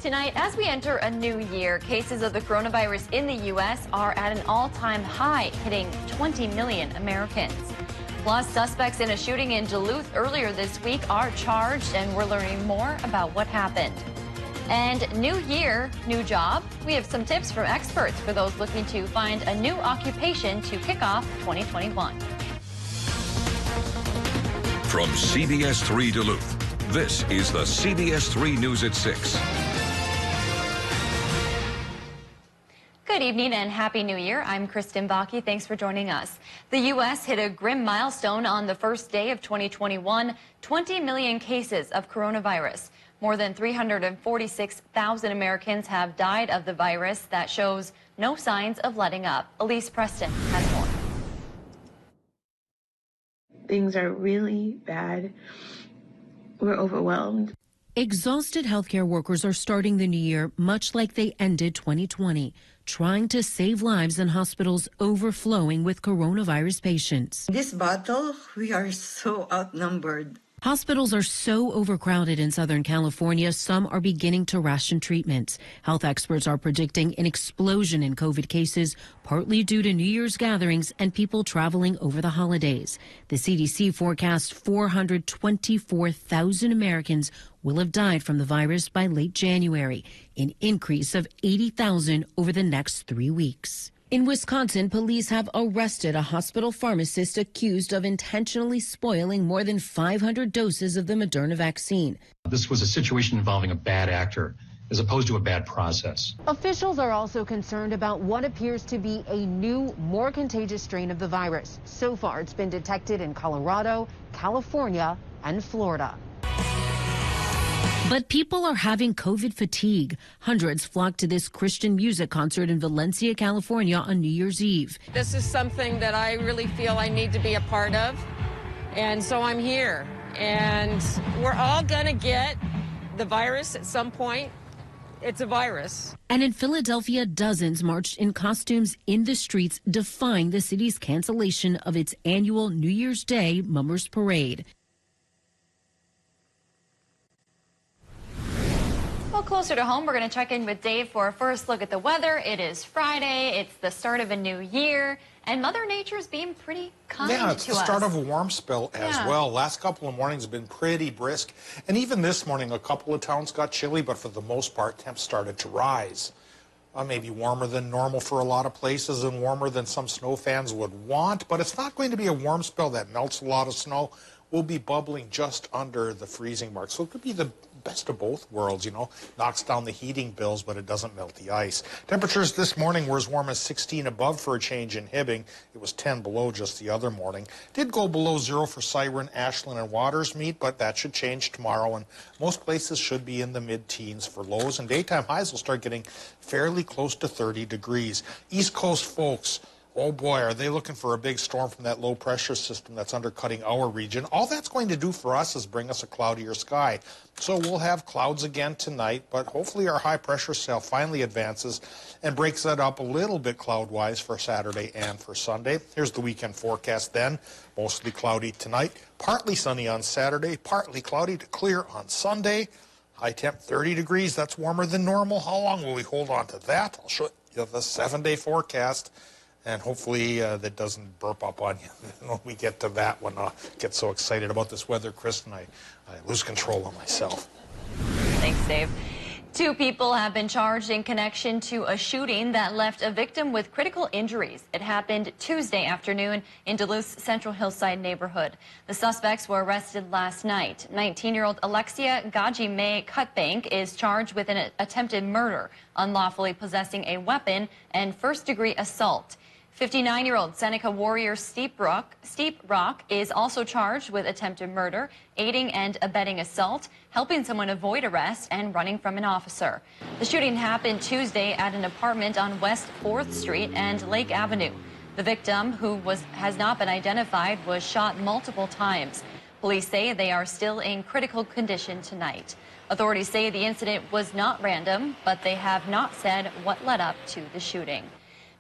Tonight, as we enter a new year, cases of the coronavirus in the U.S. are at an all-time high, hitting 20 million Americans. Plus, suspects in a shooting in Duluth earlier this week are charged, and we're learning more about what happened. And new year, new job. We have some tips from experts for those looking to find a new occupation to kick off 2021. From CBS3 Duluth, this is the CBS3 News at 6. Good evening and Happy New Year. I'm Kristen Bakke. Thanks for joining us. The U.S. hit a grim milestone on the first day of 2021, 20 million cases of coronavirus. More than 346,000 Americans have died of the virus. That shows no signs of letting up. Elise Preston has more. Things are really bad. We're overwhelmed. Exhausted healthcare workers are starting the new year much like they ended 2020, trying to save lives in hospitals overflowing with coronavirus patients. This battle, we are so outnumbered. Hospitals are so overcrowded in Southern California, some are beginning to ration treatments. Health experts are predicting an explosion in COVID cases, partly due to New Year's gatherings and people traveling over the holidays. The CDC forecasts 424,000 Americans will have died from the virus by late January, an increase of 80,000 over the next 3 weeks. In Wisconsin, police have arrested a hospital pharmacist accused of intentionally spoiling more than 500 doses of the Moderna vaccine. This was a situation involving a bad actor as opposed to a bad process. Officials are also concerned about what appears to be a new, more contagious strain of the virus. So far, it's been detected in Colorado, California, and Florida. But people are having COVID fatigue. Hundreds flocked to this Christian music concert in Valencia, California on New Year's Eve. This is something that I really feel I need to be a part of, and so I'm here. And we're all going to get the virus at some point. It's a virus. And in Philadelphia, dozens marched in costumes in the streets, defying the city's cancellation of its annual New Year's Day Mummers Parade. Well, closer to home, we're going to check in with Dave for a first look at the weather. It is Friday. It's the start of a new year, and Mother Nature's being pretty kind to us. Yeah, it's the start of a warm spell as well. Last couple of mornings have been pretty brisk, and even this morning, a couple of towns got chilly, but for the most part, temps started to rise. Maybe warmer than normal for a lot of places and warmer than some snow fans would want, but it's not going to be a warm spell that melts a lot of snow. We'll be bubbling just under the freezing mark, so it could be the best of both worlds, you know. Knocks down the heating bills, but it doesn't melt the ice. Temperatures this morning were as warm as 16 above for a change in Hibbing. It was 10 below just the other morning. Did go below zero for Siren, Ashland, and Watersmeet, but that should change tomorrow, and most places should be in the mid-teens for lows, and daytime highs will start getting fairly close to 30 degrees. East Coast folks, oh boy, are they looking for a big storm from that low pressure system that's undercutting our region. All that's going to do for us is bring us a cloudier sky. So we'll have clouds again tonight, but hopefully our high pressure cell finally advances and breaks that up a little bit cloud-wise for Saturday and for Sunday. Here's the weekend forecast then. Mostly cloudy tonight, partly sunny on Saturday, partly cloudy to clear on Sunday. High temp 30 degrees, that's warmer than normal. How long will we hold on to that? I'll show you the 7-day forecast. And hopefully that doesn't burp up on you when we get to that one. I get so excited about this weather, Kristen, I lose control of myself. Thanks, Dave. 2 people have been charged in connection to a shooting that left a victim with critical injuries. It happened Tuesday afternoon in Duluth's Central Hillside neighborhood. The suspects were arrested last night. 19-year-old Alexia Gaji-May Cutbank is charged with an attempted murder, unlawfully possessing a weapon, and first-degree assault. 59-year-old Seneca warrior Steep Rock is also charged with attempted murder, aiding and abetting assault, helping someone avoid arrest, and running from an officer. The shooting happened Tuesday at an apartment on West 4th Street and Lake Avenue. The victim, who has not been identified, was shot multiple times. Police say they are still in critical condition tonight. Authorities say the incident was not random, but they have not said what led up to the shooting.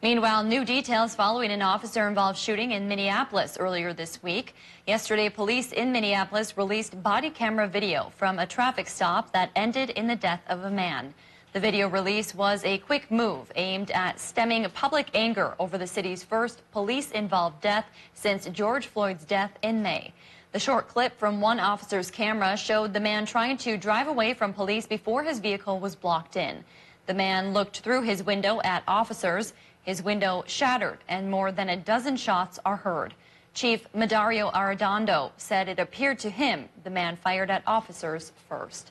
Meanwhile, new details following an officer-involved shooting in Minneapolis earlier this week. Yesterday, police in Minneapolis released body camera video from a traffic stop that ended in the death of a man. The video release was a quick move aimed at stemming public anger over the city's first police-involved death since George Floyd's death in May. The short clip from one officer's camera showed the man trying to drive away from police before his vehicle was blocked in. The man looked through his window at officers. His window shattered and more than a dozen shots are heard. Chief Medario Arredondo said it appeared to him the man fired at officers first.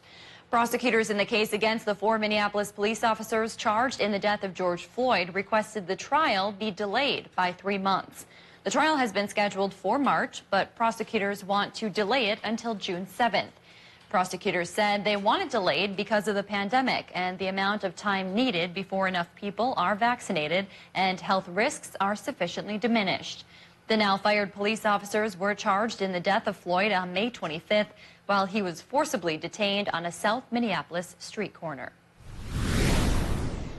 Prosecutors in the case against the 4 Minneapolis police officers charged in the death of George Floyd requested the trial be delayed by 3 months. The trial has been scheduled for March, but prosecutors want to delay it until June 7th. Prosecutors said they want it delayed because of the pandemic and the amount of time needed before enough people are vaccinated and health risks are sufficiently diminished. The now fired police officers were charged in the death of Floyd on May 25th while he was forcibly detained on a South Minneapolis street corner.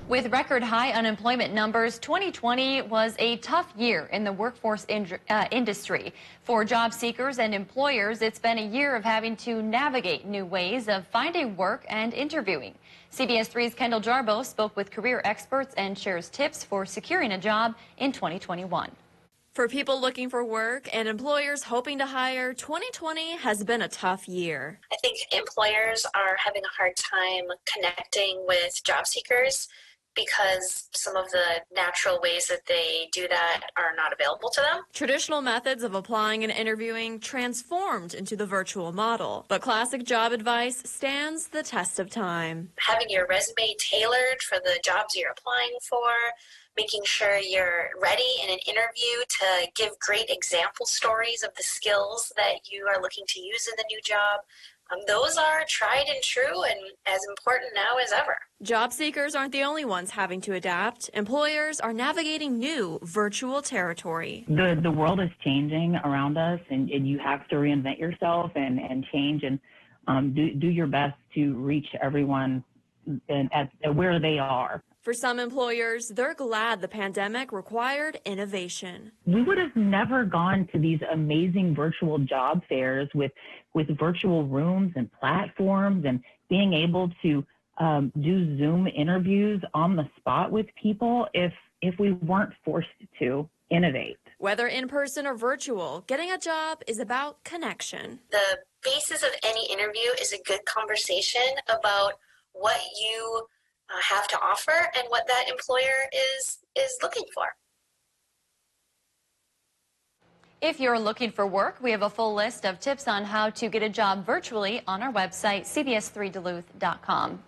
With record high unemployment numbers, 2020 was a tough year in the workforce industry. For job seekers and employers, it's been a year of having to navigate new ways of finding work and interviewing. CBS3's Kendall Jarbo spoke with career experts and shares tips for securing a job in 2021. For people looking for work and employers hoping to hire, 2020 has been a tough year. I think employers are having a hard time connecting with job seekers because some of the natural ways that they do that are not available to them. Traditional methods of applying and interviewing transformed into the virtual model, but classic job advice stands the test of time. Having your resume tailored for the jobs you're applying for, making sure you're ready in an interview to give great example stories of the skills that you are looking to use in the new job. Those are tried and true and as important now as ever. Job seekers aren't the only ones having to adapt. Employers are navigating new virtual territory. The world is changing around us, and you have to reinvent yourself and change and do your best to reach everyone at where they are. For some employers, they're glad the pandemic required innovation. We would have never gone to these amazing virtual job fairs with virtual rooms and platforms and being able to do Zoom interviews on the spot with people if we weren't forced to innovate. Whether in person or virtual, getting a job is about connection. The basis of any interview is a good conversation about what you have to offer and what that employer is looking for. If you're looking for work, we have a full list of tips on how to get a job virtually on our website, CBS3Duluth.com.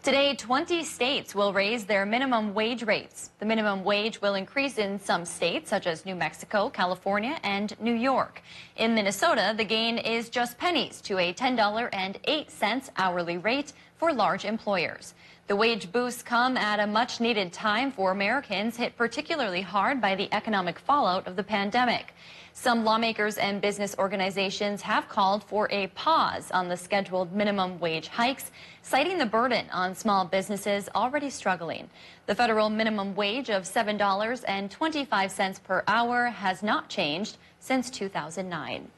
Today, 20 states will raise their minimum wage rates. The minimum wage will increase in some states, such as New Mexico, California, and New York. In Minnesota, the gain is just pennies to a $10.08 hourly rate for large employers. The wage boosts come at a much-needed time for Americans hit particularly hard by the economic fallout of the pandemic. Some lawmakers and business organizations have called for a pause on the scheduled minimum wage hikes, citing the burden on small businesses already struggling. The federal minimum wage of $7.25 per hour has not changed since 2009.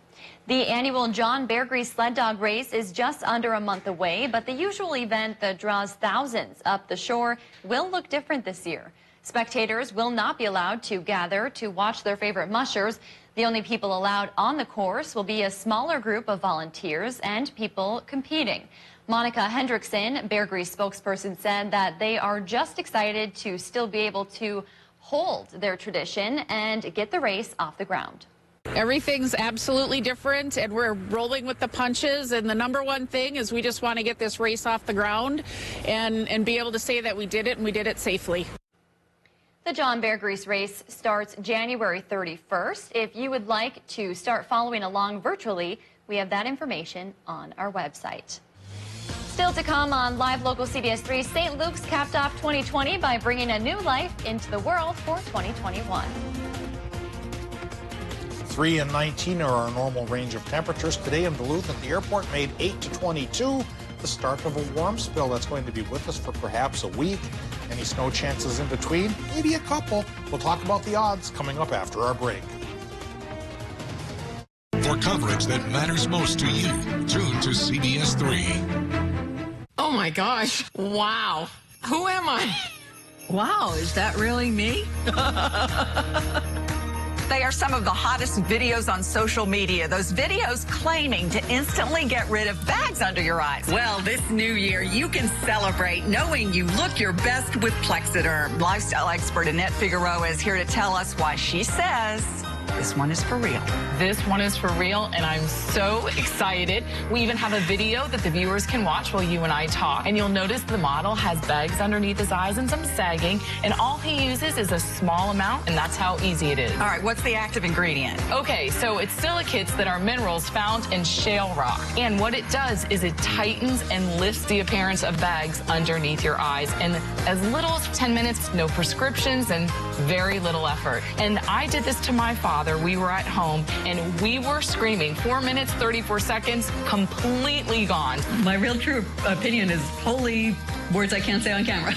The annual John Bear Grease Sled Dog Race is just under a month away, but the usual event that draws thousands up the shore will look different this year. Spectators will not be allowed to gather to watch their favorite mushers. The only people allowed on the course will be a smaller group of volunteers and people competing. Monica Hendrickson, Bear Grease spokesperson, said that they are just excited to still be able to hold their tradition and get the race off the ground. Everything's absolutely different, and we're rolling with the punches, and the number one thing is we just want to get this race off the ground and be able to say that we did it, and we did it safely. The John Bear Grease race starts January 31st. If you would like to start following along virtually, we have that information on our website. Still to come on Live Local CBS3, St. Luke's capped off 2020 by bringing a new life into the world for 2021. 3 and 19 are our normal range of temperatures. Today in Duluth at the airport made 8 to 22. The start of a warm spell that's going to be with us for perhaps a week. Any snow chances in between? Maybe a couple. We'll talk about the odds coming up after our break. For coverage that matters most to you, tune to CBS3. Oh my gosh, wow. Who am I? Wow, is that really me? They are some of the hottest videos on social media. Those videos claiming to instantly get rid of bags under your eyes. Well, this new year, you can celebrate knowing you look your best with Plexiderm. Lifestyle expert Annette Figueroa is here to tell us why she says this one is for real. This one is for real, and I'm so excited. We even have a video that the viewers can watch while you and I talk. And you'll notice the model has bags underneath his eyes and some sagging, and all he uses is a small amount, and that's how easy it is. All right, what's the active ingredient? Okay, so it's silicates that are minerals found in shale rock. And what it does is it tightens and lifts the appearance of bags underneath your eyes. And as little as 10 minutes, no prescriptions, and very little effort. And I did this to my father. We were at home, and we were screaming. 4 minutes, 34 seconds, completely gone. My real true opinion is holy words I can't say on camera.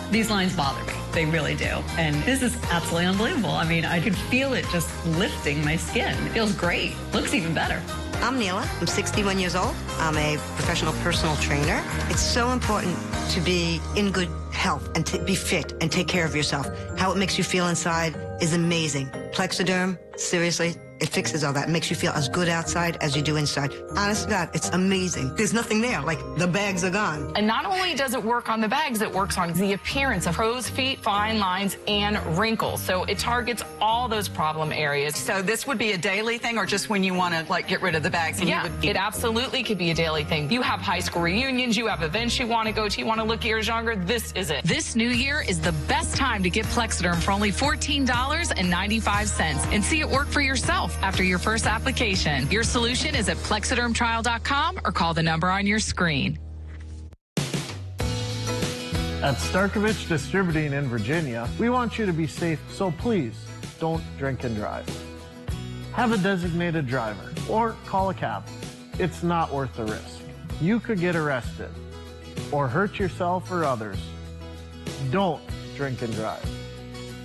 These lines bother me. They really do. And this is absolutely unbelievable. I mean, I could feel it just lifting my skin. It feels great. Looks even better. I'm Neela. I'm 61 years old. I'm a professional personal trainer. It's so important to be in good health and to be fit and take care of yourself. How it makes you feel inside is amazing. Plexiderm, seriously, it fixes all that. It makes you feel as good outside as you do inside. Honest to God, it's amazing. There's nothing there. Like, the bags are gone. And not only does it work on the bags, it works on the appearance of crow's feet, fine lines, and wrinkles. So it targets all those problem areas. So this would be a daily thing, or just when you want to, like, get rid of the bags? And Yeah, it absolutely could be a daily thing. You have high school reunions, you have events you want to go to, you want to look years younger, this is it. This new year is the best time to get Plexiderm for only $14.95 and see it work for yourself after your first application. Your solution is at plexidermtrial.com or call the number on your screen. At Starkovich Distributing in Virginia, we want you to be safe, so please don't drink and drive. Have a designated driver or call a cab. It's not worth the risk. You could get arrested or hurt yourself or others. Don't drink and drive.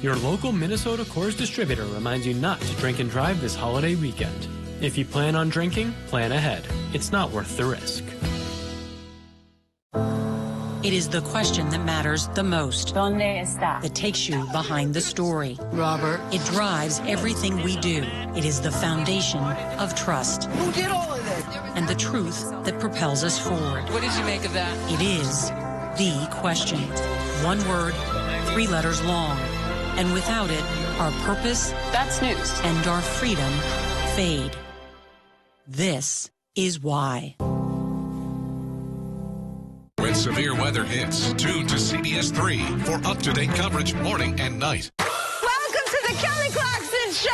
Your local Minnesota Coors distributor reminds you not to drink and drive this holiday weekend. If you plan on drinking, plan ahead. It's not worth the risk. It is the question that matters the most. ¿Dónde está? That takes you behind the story. Robert. It drives everything we do. It is the foundation of trust. Who did all of this? And the truth that propels us forward. What did you make of that? It is the question. One word, 3 letters long. And without it, our purpose, that's news, and our freedom fade. This is why. When severe weather hits, tune to CBS3 for up-to-date coverage morning and night. Welcome to the Kelly Clarkson Show!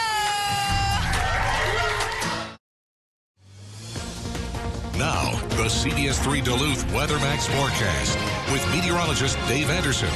Now, the CBS3 Duluth Weather Max forecast with meteorologist Dave Anderson.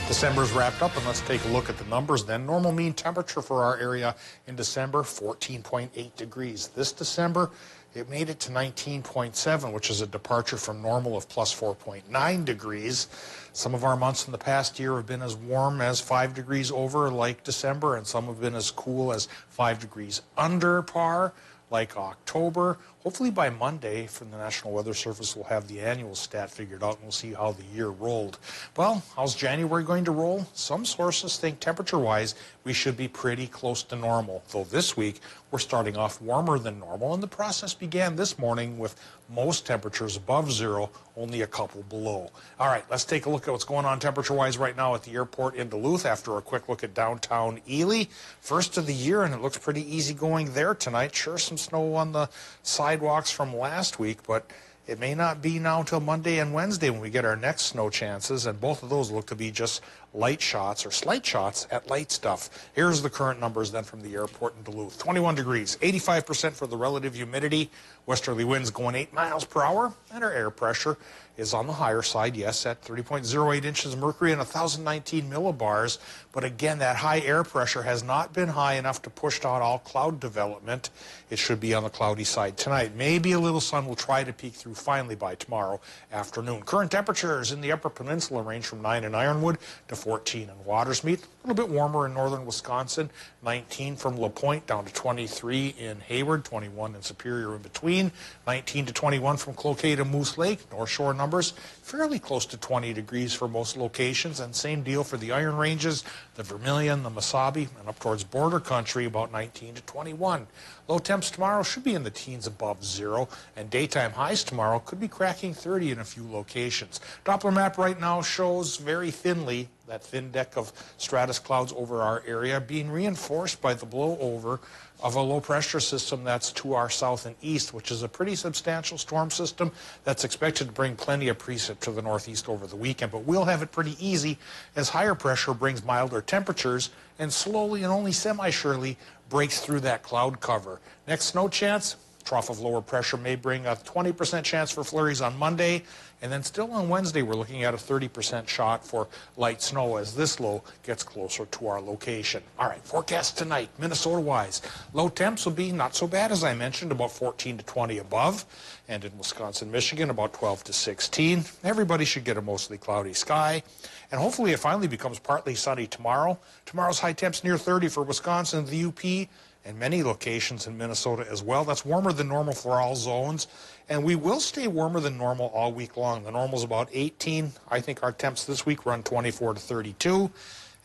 December's wrapped up, and let's take a look at the numbers then. Normal mean temperature for our area in December, 14.8 degrees. This December, it made it to 19.7, which is a departure from normal of plus 4.9 degrees. Some of our months in the past year have been as warm as 5 degrees over, like December, and some have been as cool as 5 degrees under par, like October. Hopefully by Monday from the National Weather Service, we'll have the annual stat figured out and we'll see how the year rolled. Well, how's January going to roll? Some sources think temperature-wise, we should be pretty close to normal. Though this week, we're starting off warmer than normal, and the process began this morning with most temperatures above zero, only a couple below. All right, let's take a look at what's going on temperature-wise right now at the airport in Duluth after a quick look at downtown Ely. First of the year, and it looks pretty easy going there tonight. Sure, some snow on the sidewalks from last week, but it may not be now until Monday and Wednesday when we get our next snow chances, and both of those look to be just light shots or slight shots at light stuff. Here's the current numbers then from the airport in Duluth. 21 degrees, 85% for the relative humidity, westerly winds going 8 miles per hour, and our air pressure is on the higher side, yes, at 30.08 inches of mercury and 1,019 millibars. But again, that high air pressure has not been high enough to push out all cloud development. It should be on the cloudy side tonight. Maybe a little sun will try to peek through finally by tomorrow afternoon. Current temperatures in the Upper Peninsula range from 9 in Ironwood to 14 in Watersmeet. A little bit warmer in northern Wisconsin. 19 from La Pointe down to 23 in Hayward, 21 in Superior in between. Green, 19 to 21 from Cloquet to Moose Lake. North Shore numbers fairly close to 20 degrees for most locations, and same deal for the Iron Ranges, the Vermilion, the Mesabi, and up towards border country, about 19 to 21. Low temps tomorrow should be in the teens above zero, and daytime highs tomorrow could be cracking 30 in a few locations. Doppler map right now shows very thinly that thin deck of stratus clouds over our area being reinforced by the blowover of a low pressure system that's to our south and east, which is a pretty substantial storm system that's expected to bring plenty of precip to the northeast over the weekend. But we'll have it pretty easy as higher pressure brings milder temperatures and slowly and only semi-surely breaks through that cloud cover. Next snow chance, trough of lower pressure may bring a 20% chance for flurries on Monday. And then still on Wednesday, we're looking at a 30% shot for light snow as this low gets closer to our location. All right, forecast tonight, Minnesota-wise. Low temps will be not so bad, as I mentioned, about 14 to 20 above. And in Wisconsin, Michigan, about 12 to 16. Everybody should get a mostly cloudy sky. And hopefully it finally becomes partly sunny tomorrow. Tomorrow's high temps near 30 for Wisconsin, the UP, and many locations in Minnesota as well. That's warmer than normal for all zones. And we will stay warmer than normal all week long. The normal's about 18. I think our temps this week run 24 to 32.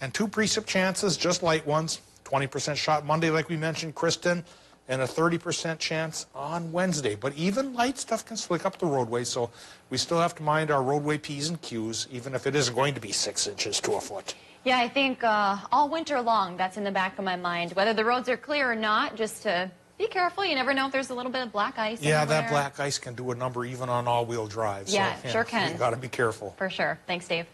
And 2 precip chances, just light ones. 20% shot Monday, like we mentioned, Kristen, and a 30% chance on Wednesday. But even light stuff can slick up the roadway, so we still have to mind our roadway P's and Q's, even if it isn't going to be 6 inches to a foot. Yeah, I think all winter long, that's in the back of my mind. Whether the roads are clear or not, just to be careful. You never know if there's a little bit of black ice. Yeah, anywhere. that black ice can do a number even on all-wheel drive. Yeah, so, sure can. You got to be careful. For sure. Thanks, Dave.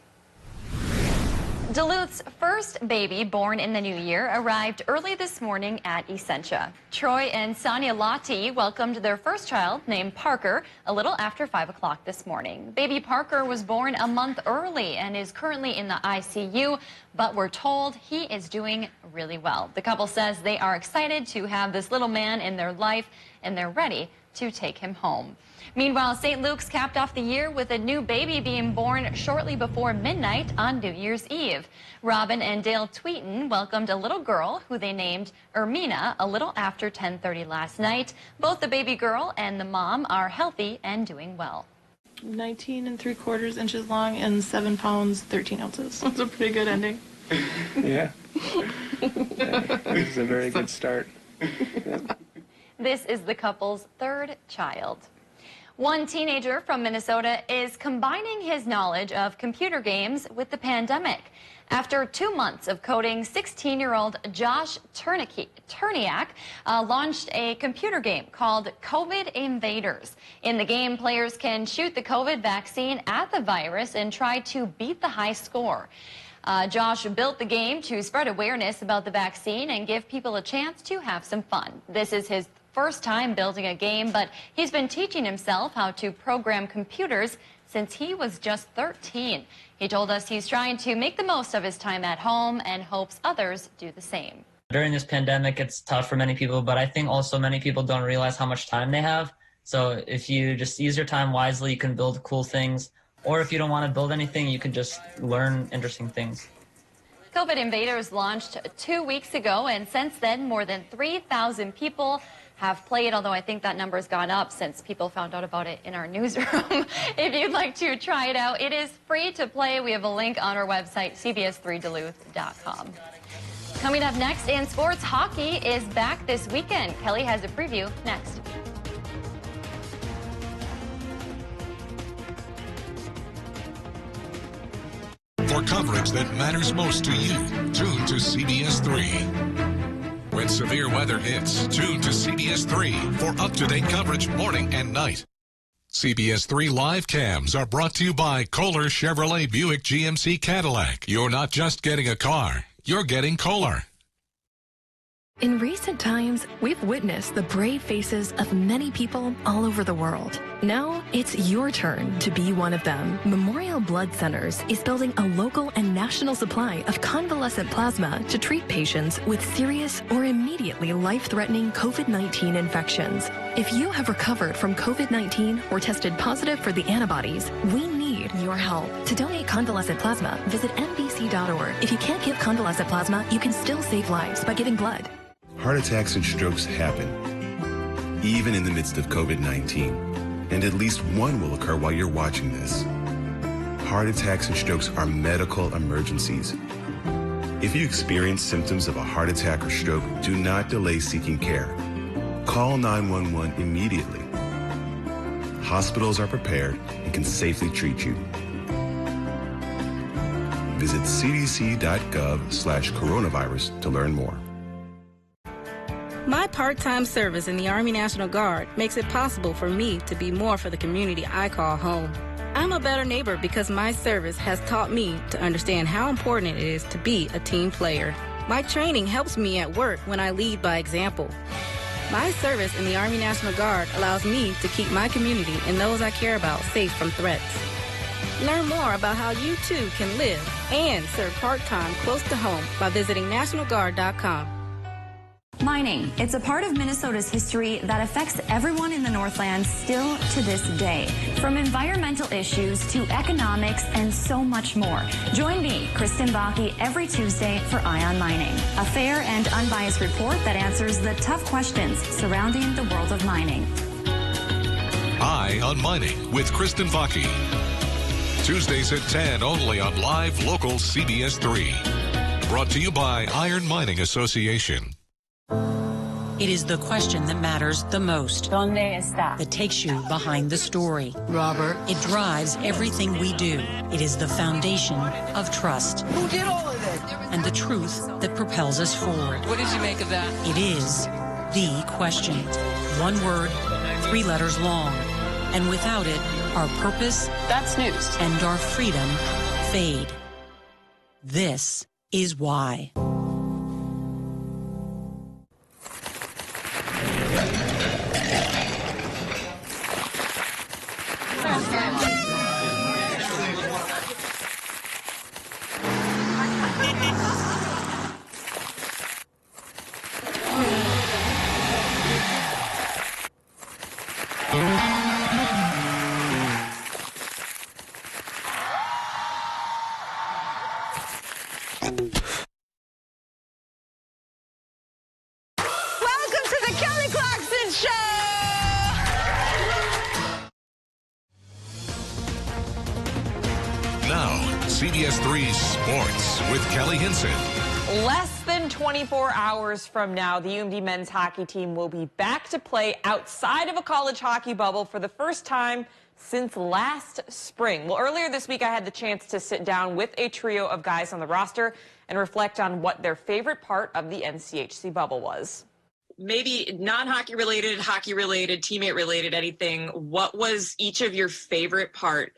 Duluth's first baby, born in the new year, arrived early this morning at Essentia. Troy and Sonia Lottie welcomed their first child, named Parker, a little after 5 o'clock this morning. Baby Parker was born a month early and is currently in the ICU, but we're told he is doing really well. The couple says they are excited to have this little man in their life, and they're ready to take him home. Meanwhile, St. Luke's capped off the year with a new baby being born shortly before midnight on New Year's Eve. Robin and Dale Tweeten welcomed a little girl who they named Ermina a little after 10:30 last night. Both the baby girl and the mom are healthy and doing well. 19 3/4 inches long and 7 pounds 13 ounces. That's a pretty good ending. Yeah. This is a very good start. This is the couple's third child. One teenager from Minnesota is combining his knowledge of computer games with the pandemic. After 2 months of coding, 16-year-old Josh Turniak launched a computer game called COVID Invaders. In the game, players can shoot the COVID vaccine at the virus and try to beat the high score. Josh built the game to spread awareness about the vaccine and give people a chance to have some fun. This is his first time building a game, but he's been teaching himself how to program computers since he was just 13. He told us he's trying to make the most of his time at home and hopes others do the same. During this pandemic, it's tough for many people, but I think also many people don't realize how much time they have. So if you just use your time wisely, you can build cool things. Or if you don't want to build anything, you can just learn interesting things. COVID Invaders launched 2 weeks ago, and since then, more than 3,000 people have played, although I think that number has gone up since people found out about it in our newsroom. If you'd like to try it out, it is free to play. We have a link on our website, CBS3Duluth.com. Coming up next in sports, hockey is back this weekend. Kelly has a preview next. For coverage that matters most to you, tune to CBS 3. When severe weather hits, tune to CBS 3 for up-to-date coverage morning and night. CBS 3 live cams are brought to you by Kohler Chevrolet Buick GMC Cadillac. You're not just getting a car, you're getting Kohler. In recent times, we've witnessed the brave faces of many people all over the world. Now, it's your turn to be one of them. Memorial Blood Centers is building a local and national supply of convalescent plasma to treat patients with serious or immediately life-threatening COVID-19 infections. If you have recovered from COVID-19 or tested positive for the antibodies, we need your help. To donate convalescent plasma, visit NBC.org. If you can't give convalescent plasma, you can still save lives by giving blood. Heart attacks and strokes happen. even in the midst of COVID-19. And at least one will occur while you're watching this. Heart attacks and strokes are medical emergencies. If you experience symptoms of a heart attack or stroke, do not delay seeking care. Call 911 immediately. Hospitals are prepared and can safely treat you. Visit cdc.gov/coronavirus to learn more. My part-time service in the Army National Guard makes it possible for me to be more for the community I call home. I'm a better neighbor because my service has taught me to understand how important it is to be a team player. My training helps me at work when I lead by example. My service in the Army National Guard allows me to keep my community and those I care about safe from threats. Learn more about how you too can live and serve part-time close to home by visiting nationalguard.com. Mining. It's a part of Minnesota's history that affects everyone in the Northland still to this day. From environmental issues to economics and so much more. Join me, Kristen Bakke, every Tuesday for Eye on Mining, a fair and unbiased report that answers the tough questions surrounding the world of mining. Eye on Mining with Kristen Bakke. Tuesdays at 10 only on live local CBS3. Brought to you by Iron Mining Association. It is the question that matters the most. That takes you behind the story. Robert. It drives everything we do. It is the foundation of trust. Who did all of this? And the truth that propels us forward. What did you make of that? It is the question. One word, 3 letters long. And without it, our purpose, that's news, and our freedom fade. This is why. CBS3 Sports with Kelly Hinson. Less than 24 hours from now, the UMD men's hockey team will be back to play outside of a college hockey bubble for the first time since last spring. Well, earlier this week, I had the chance to sit down with a trio of guys on the roster and reflect on what their favorite part of the NCHC bubble was. Maybe non-hockey related, hockey related, teammate related, anything. What was each of your favorite part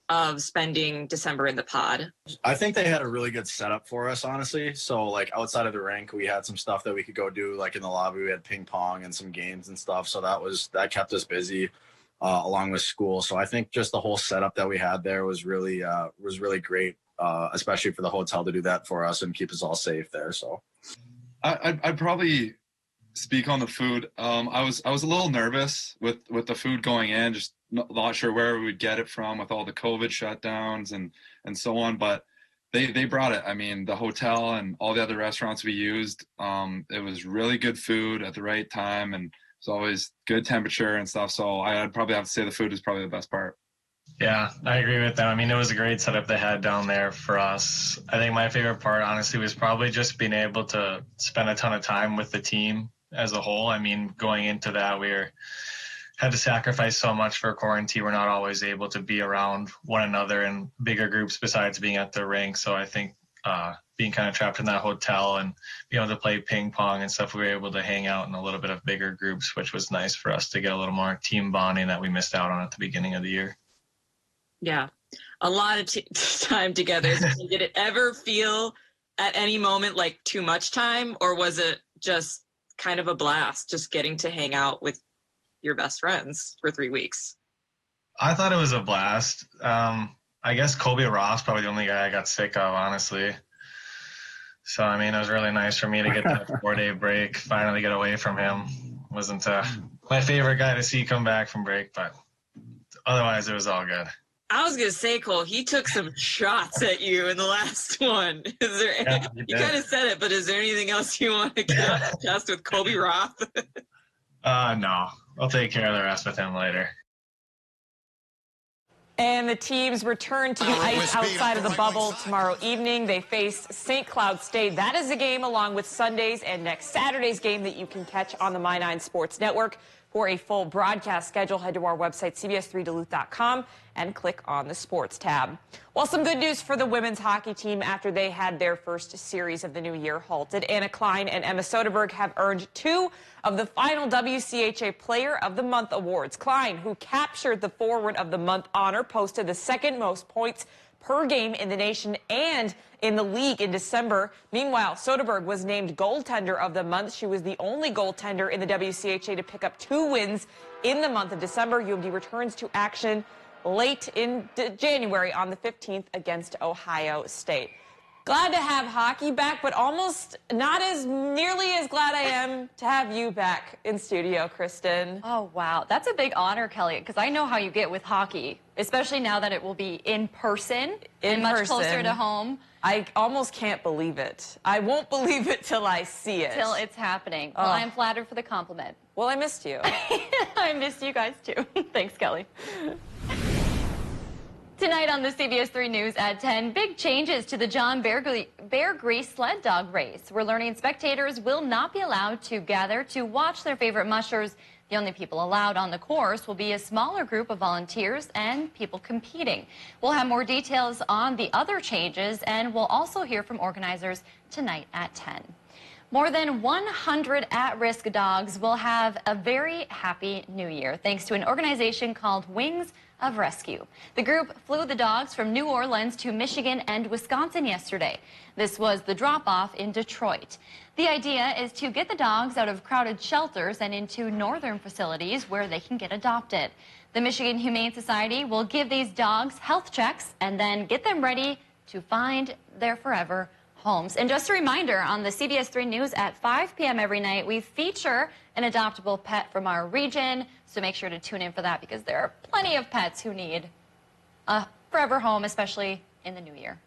of spending December in the pod? I think they had a really good setup for us, honestly. So like outside of the rink, we had some stuff that we could go do, like in the lobby, we had ping pong and some games and stuff. So that kept us busy along with school. So I think just the whole setup that we had there was really great, especially for the hotel to do that for us and keep us all safe there. So I'd probably speak on the food. I was a little nervous with the food going in, just not sure where we would get it from with all the COVID shutdowns and so on. But they brought it. I mean, the hotel and all the other restaurants we used, it was really good food at the right time, and it's always good temperature and stuff. So I'd probably have to say the food is probably the best part. Yeah, I agree with them. I mean, it was a great setup they had down there for us. I think my favorite part, honestly, was probably just being able to spend a ton of time with the team as a whole. I mean, going into that, had to sacrifice so much for quarantine. We're not always able to be around one another in bigger groups besides being at the rink. So I think being kind of trapped in that hotel and being able to play ping pong and stuff, we were able to hang out in a little bit of bigger groups, which was nice for us to get a little more team bonding that we missed out on at the beginning of the year. Yeah, a lot of time together. Did it ever feel at any moment like too much time, or was it just kind of a blast just getting to hang out with your best friends for 3 weeks? I thought it was a blast. I guess Kobe Ross, probably the only guy I got sick of, honestly. So, I mean, it was really nice for me to get that 4-day break, finally get away from him. Wasn't my favorite guy to see come back from break, but otherwise it was all good. I was going to say, Cole, he took some shots at you in the last one. Is there? You kind of said it, but is there anything else you want to get off the chest with Kobe Roth? No. I'll take care of the rest with him later. And the teams return to the ice outside of the bubble tomorrow evening. They face St. Cloud State. That is a game along with Sunday's and next Saturday's game that you can catch on the My9 Sports Network. For a full broadcast schedule, head to our website, CBS3Duluth.com, and click on the Sports tab. Well, some good news for the women's hockey team after they had their first series of the new year halted. Anna Klein and Emma Soderberg have earned 2 of the final WCHA Player of the Month awards. Klein, who captured the Forward of the Month honor, posted the second most points per game in the nation and in the league in December. Meanwhile, Soderberg was named goaltender of the month. She was the only goaltender in the WCHA to pick up 2 wins in the month of December. UMD returns to action late in January on the 15th against Ohio State. Glad to have hockey back, but almost not as nearly as glad I am to have you back in studio, Kristen. Oh, wow. That's a big honor, Kelly, because I know how you get with hockey, especially now that it will be in person and much closer to home. I almost can't believe it. I won't believe it till I see it. Till it's happening. Well, I'm flattered for the compliment. Well, I missed you. I missed you guys, too. Thanks, Kelly. Tonight on the CBS3 News at 10, big changes to the John Bear Grease sled dog race. We're learning spectators will not be allowed to gather to watch their favorite mushers. The only people allowed on the course will be a smaller group of volunteers and people competing. We'll have more details on the other changes, and we'll also hear from organizers tonight at 10. More than 100 at-risk dogs will have a very happy new year thanks to an organization called Wings of Rescue. The group flew the dogs from New Orleans to Michigan and Wisconsin yesterday. This was the drop-off in Detroit. The idea is to get the dogs out of crowded shelters and into northern facilities where they can get adopted. The Michigan Humane Society will give these dogs health checks and then get them ready to find their forever homes. And just a reminder, on the CBS3 News at 5 p.m. every night, we feature an adoptable pet from our region. So make sure to tune in for that because there are plenty of pets who need a forever home, especially in the new year.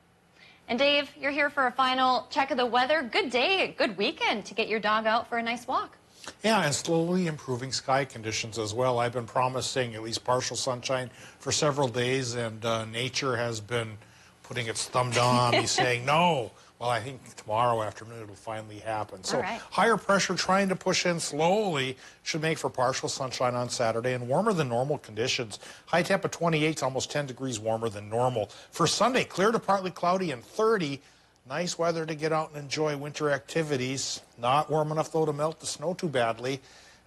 And Dave, you're here for a final check of the weather. Good day, good weekend to get your dog out for a nice walk. Yeah, and slowly improving sky conditions as well. I've been promising at least partial sunshine for several days, and nature has been putting its thumb down on me saying no. Well, I think tomorrow afternoon it'll finally happen. So higher pressure trying to push in slowly should make for partial sunshine on Saturday and warmer than normal conditions. High temp of 28, almost 10 degrees warmer than normal. For Sunday, clear to partly cloudy and 30. Nice weather to get out and enjoy winter activities. Not warm enough, though, to melt the snow too badly.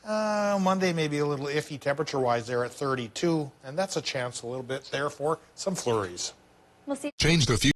Monday may be a little iffy temperature-wise there at 32, and that's a chance a little bit there for some flurries. We'll see. Change the future.